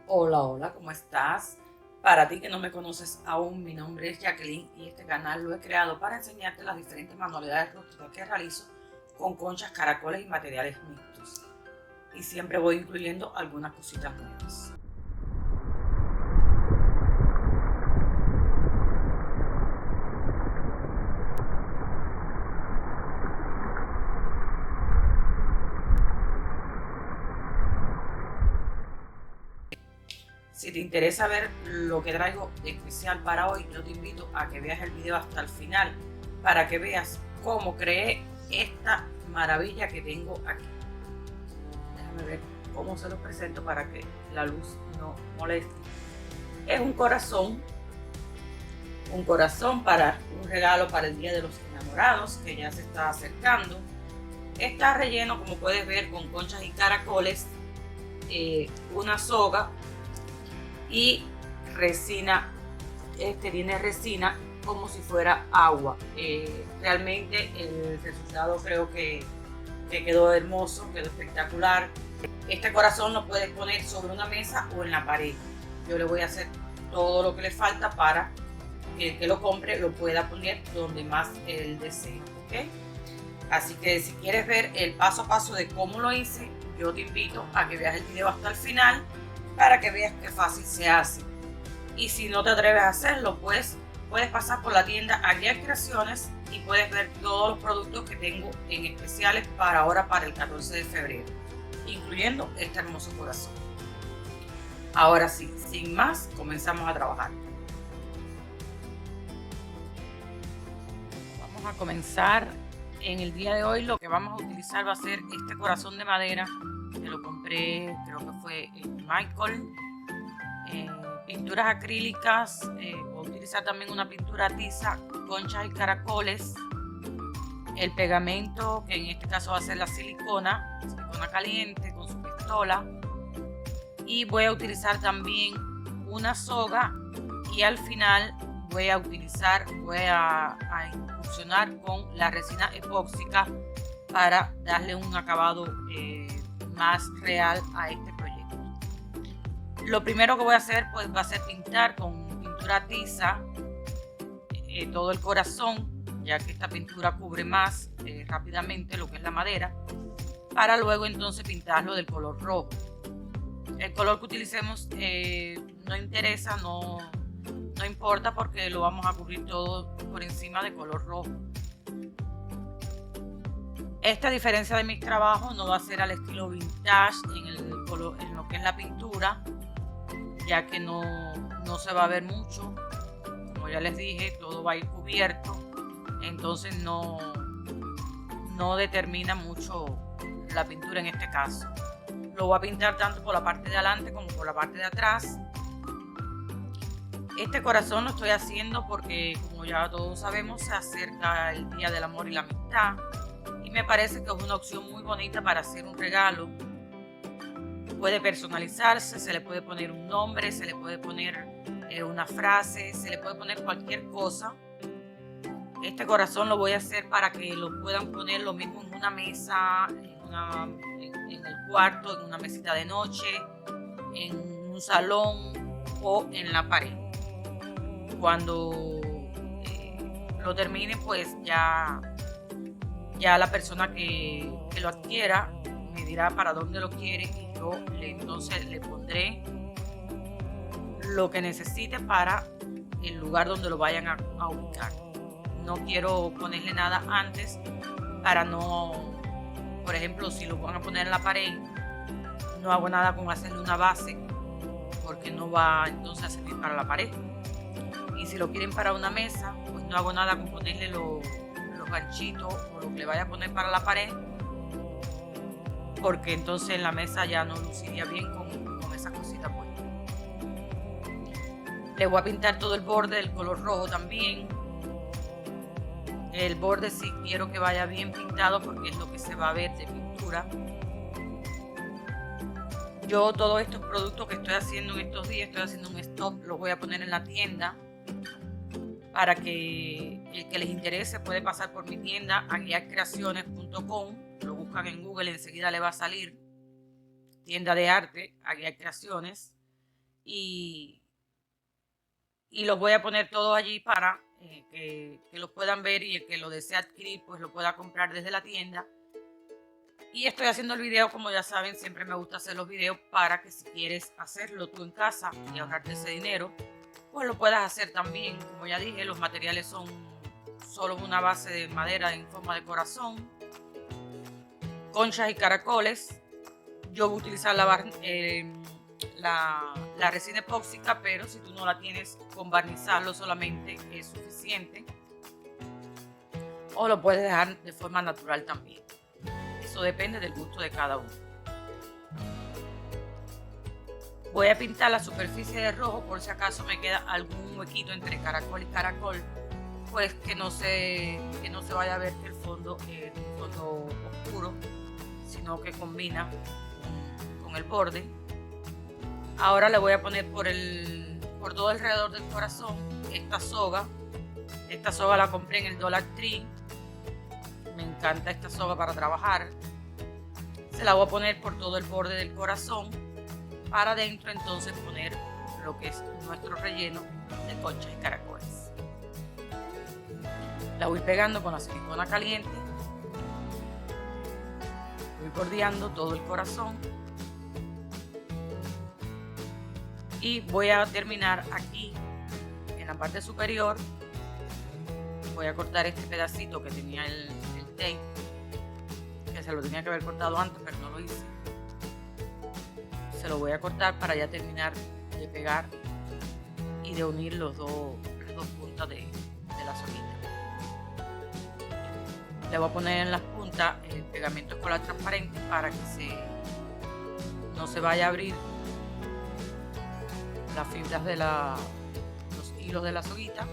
Hola, hola, ¿cómo estás? Para ti que no me conoces aún, mi nombre es Jacqueline y este canal lo he creado para enseñarte las diferentes manualidades rústicas que realizo con conchas, caracoles y materiales mixtos. Y siempre voy incluyendo algunas cositas nuevas. Si te interesa ver lo que traigo de especial para hoy, yo te invito a que veas el video hasta el final para que veas cómo creé esta maravilla que tengo aquí. Déjame ver cómo se lo presento para que la luz no moleste. Es un corazón para un regalo para el Día de los Enamorados que ya se está acercando. Está relleno, como puedes ver, con conchas y caracoles, una soga y resina. Tiene resina como si fuera agua. Realmente el resultado creo que quedó hermoso, quedó espectacular. Este corazón lo puedes poner sobre una mesa o en la pared. Yo le voy a hacer todo lo que le falta para que el que lo compre lo pueda poner donde más él desee, ¿ok? Así que si quieres ver el paso a paso de cómo lo hice, yo te invito a que veas el video hasta el final para que veas qué fácil se hace. Y si no te atreves a hacerlo, pues puedes pasar por la tienda Aguiar Creaciones y puedes ver todos los productos que tengo en especiales para ahora, para el 14 de febrero, incluyendo este hermoso corazón. Ahora sí, sin más, comenzamos a trabajar. Vamos a comenzar. En el día de hoy lo que vamos a utilizar va a ser este corazón de madera, que lo compré, creo que fue en Michael. Pinturas acrílicas, voy a utilizar también una pintura tiza, conchas y caracoles, el pegamento, que en este caso va a ser la silicona caliente con su pistola, y voy a utilizar también una soga, y al final voy a incursionar con la resina epóxica para darle un acabado más real a este proyecto. Lo primero que voy a hacer pues va a ser pintar con pintura tiza todo el corazón, ya que esta pintura cubre más rápidamente lo que es la madera, para luego entonces pintarlo del color rojo. El color que utilicemos no interesa, no importa, porque lo vamos a cubrir todo por encima de color rojo. Esta diferencia de mis trabajos no va a ser al estilo vintage en lo que es la pintura, ya que no se va a ver mucho. Como ya les dije, todo va a ir cubierto, entonces no determina mucho la pintura en este caso. Lo voy a pintar tanto por la parte de adelante como por la parte de atrás. Este corazón lo estoy haciendo porque, como ya todos sabemos, se acerca el Día del Amor y la Amistad, y me parece que es una opción muy bonita para hacer un regalo. Puede personalizarse, se le puede poner un nombre, se le puede poner una frase, se le puede poner cualquier cosa. Este corazón lo voy a hacer para que lo puedan poner lo mismo en una mesa, en el cuarto, en una mesita de noche, en un salón o en la pared. Cuando lo termine, pues ya la persona que lo adquiera me dirá para dónde lo quiere, y yo entonces le pondré lo que necesite para el lugar donde lo vayan a ubicar. No quiero ponerle nada antes para no, por ejemplo, si lo van a poner en la pared, no hago nada con hacerle una base, porque no va entonces a servir para la pared. Y si lo quieren para una mesa, pues no hago nada con ponerle los ganchitos o lo que le vaya a poner para la pared, porque entonces en la mesa ya no luciría bien con esas cositas puestas. Le voy a pintar todo el borde del color rojo también. El borde sí quiero que vaya bien pintado, porque es lo que se va a ver de pintura. Yo todos estos productos que estoy haciendo en estos días, estoy haciendo un stock, los voy a poner en la tienda para que el que les interese puede pasar por mi tienda aguiarcreaciones.com. Lo buscan en Google, enseguida le va a salir tienda de arte Aguiar Creaciones. y los voy a poner todos allí para que los puedan ver, y el que lo desee adquirir pues lo pueda comprar desde la tienda. Y estoy haciendo el video, como ya saben, siempre me gusta hacer los videos para que si quieres hacerlo tú en casa y ahorrarte ese dinero, pues lo puedas hacer también. Como ya dije, los materiales son solo una base de madera en forma de corazón, conchas y caracoles. Yo voy a utilizar la resina epóxica, pero si tú no la tienes, con barnizarlo solamente es suficiente, o lo puedes dejar de forma natural también. Eso depende del gusto de cada uno. Voy a pintar la superficie de rojo por si acaso me queda algún huequito entre caracol y caracol, pues que no se vaya a ver que el fondo es un fondo oscuro, sino que combina con el borde. Ahora le voy a poner por todo alrededor del corazón esta soga. Esta soga la compré en el Dollar Tree. Me encanta esta soga para trabajar. Se la voy a poner por todo el borde del corazón, para adentro entonces poner lo que es nuestro relleno de conchas y caracoles. La voy pegando con la silicona caliente. Voy bordeando todo el corazón. Y voy a terminar aquí en la parte superior. Voy a cortar este pedacito que tenía el tape, que se lo tenía que haber cortado antes, pero no lo hice. Se lo voy a cortar para ya terminar de pegar y de unir las dos puntas de la soguita. Le voy a poner en las puntas el pegamento escolar transparente para que no se vaya a abrir las fibras de los hilos de la soguita.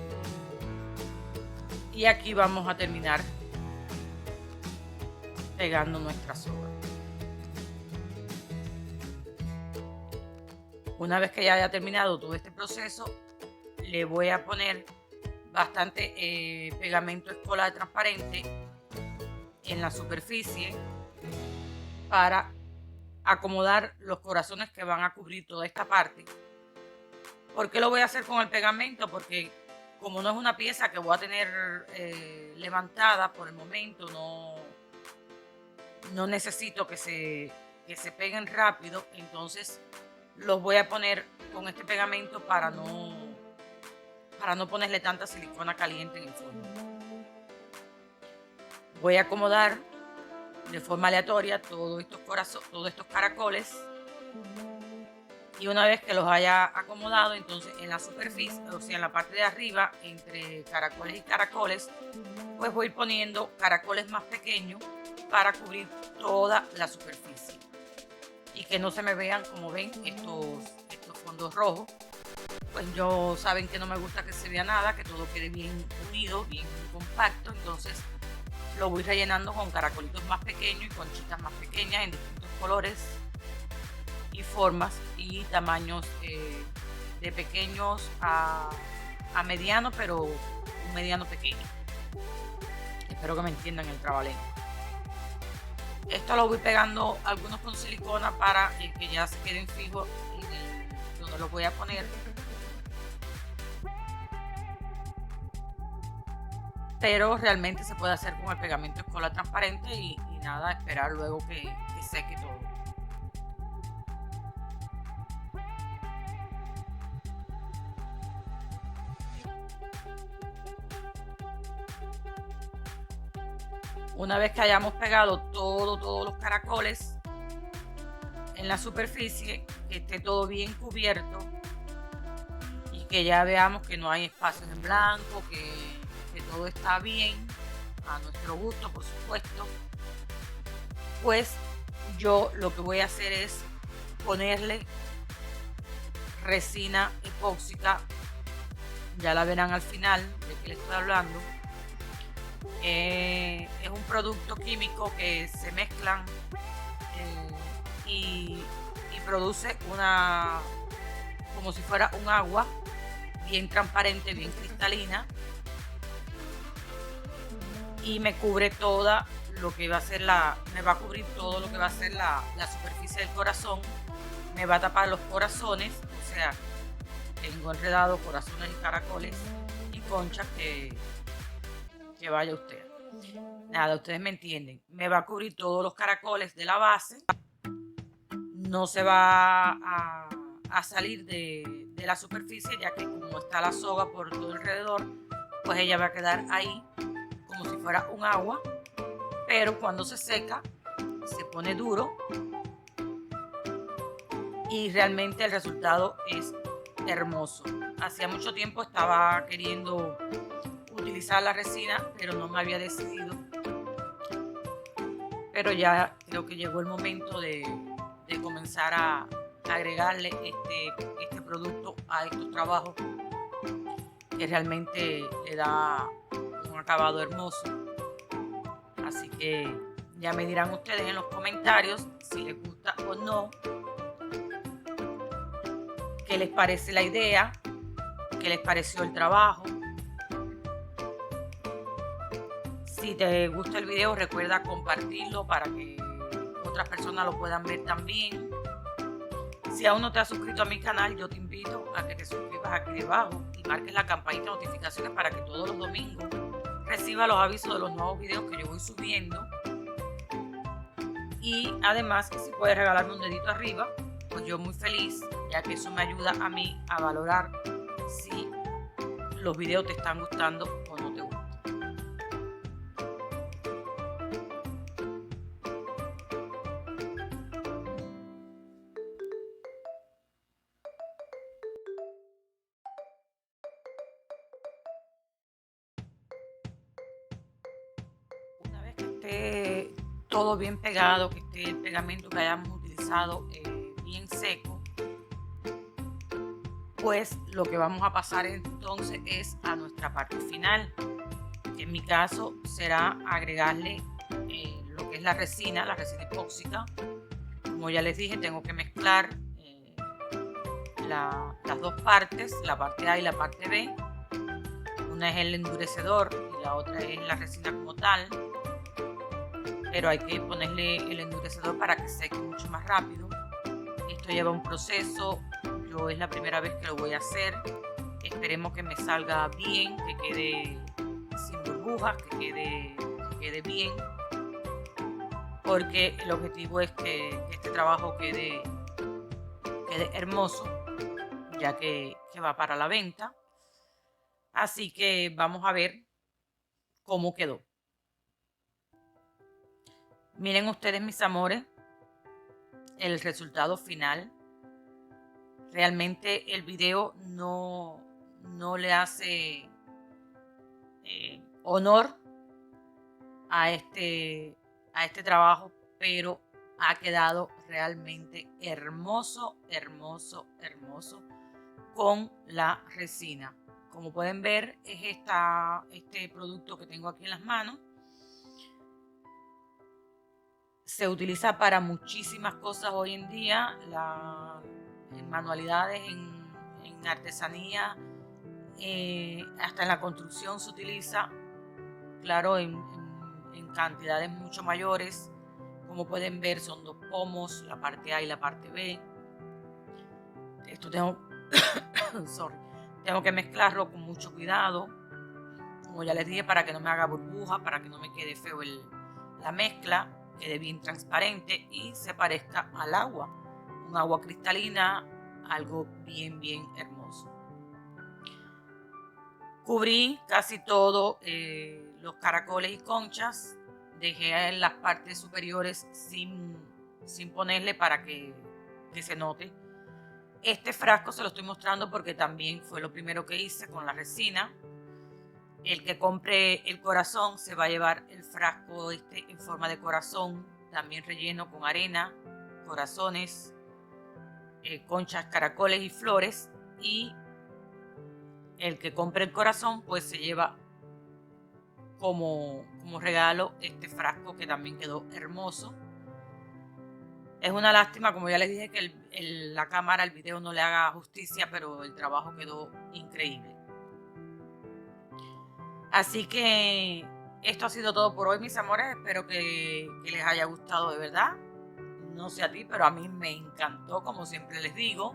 Y aquí vamos a terminar pegando nuestra soga. Una vez que ya haya terminado todo este proceso, le voy a poner bastante pegamento escolar transparente en la superficie para acomodar los corazones que van a cubrir toda esta parte. ¿Por qué lo voy a hacer con el pegamento? Porque como no es una pieza que voy a tener levantada por el momento, no necesito que se peguen rápido, entonces los voy a poner con este pegamento para no ponerle tanta silicona caliente en el fondo. Voy a acomodar de forma aleatoria todos estos caracoles, y una vez que los haya acomodado, entonces en la superficie, o sea, en la parte de arriba, entre caracoles y caracoles, pues voy poniendo caracoles más pequeños para cubrir toda la superficie y que no se me vean, como ven, estos fondos rojos. Pues saben que no me gusta que se vea nada, que todo quede bien unido, bien compacto. Entonces lo voy rellenando con caracolitos más pequeños y conchitas más pequeñas en distintos colores y formas y tamaños, de pequeños a mediano, pero un mediano pequeño. Espero que me entiendan el trabalengua. Esto lo voy pegando algunos con silicona para que ya se queden fijos donde los voy a poner. Pero realmente se puede hacer con el pegamento escolar transparente y nada, esperar luego que seque todo. Una vez que hayamos pegado todos los caracoles en la superficie, que esté todo bien cubierto y que ya veamos que no hay espacios en blanco, que todo está bien, a nuestro gusto, por supuesto, pues yo lo que voy a hacer es ponerle resina epóxica. Ya la verán al final de que les estoy hablando. Es un producto químico que se mezclan y produce como si fuera un agua bien transparente, bien cristalina, y me cubre toda lo que va a ser me va a cubrir todo lo que va a ser la superficie del corazón, me va a tapar los corazones, o sea, tengo enredado corazones y caracoles y conchas que vaya usted. Nada, ustedes me entienden. Me va a cubrir todos los caracoles de la base. No se va a salir de la superficie, ya que como está la soga por todo alrededor, pues ella va a quedar ahí como si fuera un agua. Pero cuando se seca, se pone duro y realmente el resultado es hermoso. Hacía mucho tiempo estaba queriendo utilizar la resina, pero no me había decidido. Pero ya creo que llegó el momento de comenzar a agregarle este producto a estos trabajos, que realmente le da un acabado hermoso. Así que ya me dirán ustedes en los comentarios si les gusta o no, qué les parece la idea, qué les pareció el trabajo. Si te gusta el video, recuerda compartirlo para que otras personas lo puedan ver también. Si aún no te has suscrito a mi canal, yo te invito a que te suscribas aquí debajo y marques la campanita de notificaciones para que todos los domingos reciba los avisos de los nuevos videos que yo voy subiendo. Y además, si puedes regalarme un dedito arriba, pues yo muy feliz, ya que eso me ayuda a mí a valorar si los videos te están gustando o no te gustan. Una vez que esté todo bien pegado, que esté el pegamento que hayamos utilizado bien seco, pues lo que vamos a pasar entonces es a nuestra parte final, que en mi caso será agregarle lo que es la resina epóxica. Como ya les dije, tengo que mezclar las dos partes, la parte A y la parte B. Una es el endurecedor y la otra es la resina como tal, pero hay que ponerle el endurecedor para que seque mucho más rápido. Esto lleva un proceso, yo es la primera vez que lo voy a hacer. Esperemos que me salga bien, que quede sin burbujas, que quede bien, porque el objetivo es que este trabajo quede hermoso, ya que va para la venta. Así que vamos a ver cómo quedó. Miren ustedes, mis amores, el resultado final. Realmente el video no le hace honor a este trabajo, pero ha quedado realmente hermoso, hermoso, hermoso con la resina. Como pueden ver, es este producto que tengo aquí en las manos. Se utiliza para muchísimas cosas hoy en día, en manualidades, en artesanía, hasta en la construcción se utiliza, claro, en cantidades mucho mayores. Como pueden ver, son dos pomos, la parte A y la parte B. Esto tengo que mezclarlo con mucho cuidado, como ya les dije, para que no me haga burbuja, para que no me quede feo la mezcla, quede bien transparente y se parezca al agua, un agua cristalina, algo bien, bien hermoso. Cubrí casi todo los caracoles y conchas, dejé en las partes superiores sin ponerle para que se note. Este frasco se lo estoy mostrando porque también fue lo primero que hice con la resina. El que compre el corazón se va a llevar el frasco en forma de corazón, también relleno con arena, corazones, conchas, caracoles y flores. Y el que compre el corazón pues se lleva como regalo este frasco, que también quedó hermoso. Es una lástima, como ya les dije, que la cámara, el video no le haga justicia, pero el trabajo quedó increíble. Así que esto ha sido todo por hoy, mis amores. Espero que les haya gustado de verdad. No sé a ti, pero a mí me encantó, como siempre les digo.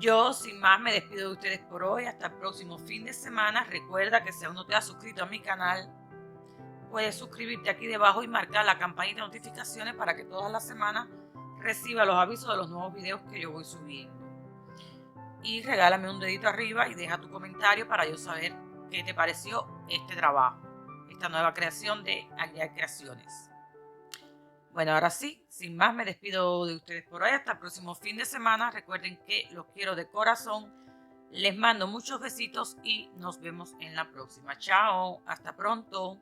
Yo sin más me despido de ustedes por hoy. Hasta el próximo fin de semana. Recuerda que si aún no te has suscrito a mi canal, puedes suscribirte aquí debajo y marcar la campanita de notificaciones para que todas las semanas reciba los avisos de los nuevos videos que yo voy subiendo. Y regálame un dedito arriba y deja tu comentario para yo saber qué te pareció este trabajo, esta nueva creación de Aguiar Creaciones. Bueno, ahora sí, sin más me despido de ustedes por hoy. Hasta el próximo fin de semana. Recuerden que los quiero de corazón. Les mando muchos besitos y nos vemos en la próxima. Chao, hasta pronto.